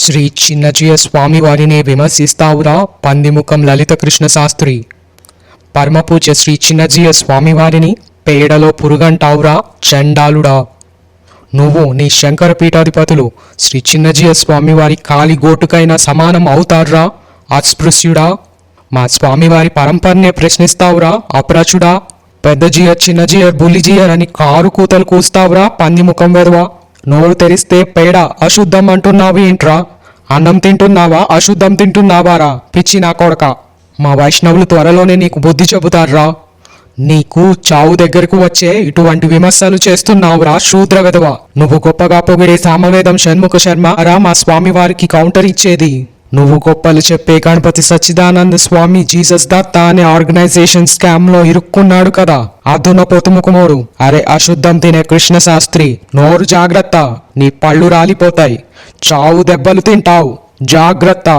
శ్రీ చిన్నజీయ స్వామి వారిని విమర్శిస్తావురా పందిముఖం లలిత కృష్ణ శాస్త్రి. పరమపూజ్య శ్రీ చిన్నజీయ స్వామి వారిని పేడలో పురుగంటావురా చండాలుడా. నువ్వు నీ శంకర పీఠాధిపతులు శ్రీ చిన్నజీయ స్వామి వారి కాలి గోటుకైనా సమానం అవుతారా అస్పృశ్యుడా. మా స్వామివారి పరంపరనే ప్రశ్నిస్తావురా అప్రచుడా. పెద్దజీయ చిన్నజీయ బుల్లిజీయర్ అని కారు కూతలు కూస్తావురా పందిముఖం వెధవా. నోరు తెరిస్తే పేడ అశుద్ధం అంటున్నావు ఏంట్రా. అన్నం తింటున్నావా అశుద్ధం తింటున్నావారా పిచ్చి నా కొడక. మా వైష్ణవులు త్వరలోనే నీకు బుద్ధి చెబుతారా. నీకు చావు దగ్గరకు వచ్చే ఇటువంటి విమర్శలు చేస్తున్నావురా శూద్ర వెధవా. నువ్వు గొప్పగా పొగిడే సామవేదం షణ్ముఖ శర్మ రా మా స్వామి వారికి కౌంటర్ ఇచ్చేది. నువ్వు గొప్పలు చెప్పే గణపతి సచ్చిదానంద స్వామి జీసస్ దత్త అనే ఆర్గనైజేషన్ స్కామ్ లో ఇరుక్కున్నాడు కదా అదున పొతుముఖమోడు. అరే అశుద్ధం తినే కృష్ణ శాస్త్రి, నోరు జాగ్రత్త, నీ పళ్ళు రాలిపోతాయి, చావు దెబ్బలు తింటావు, జాగ్రత్త.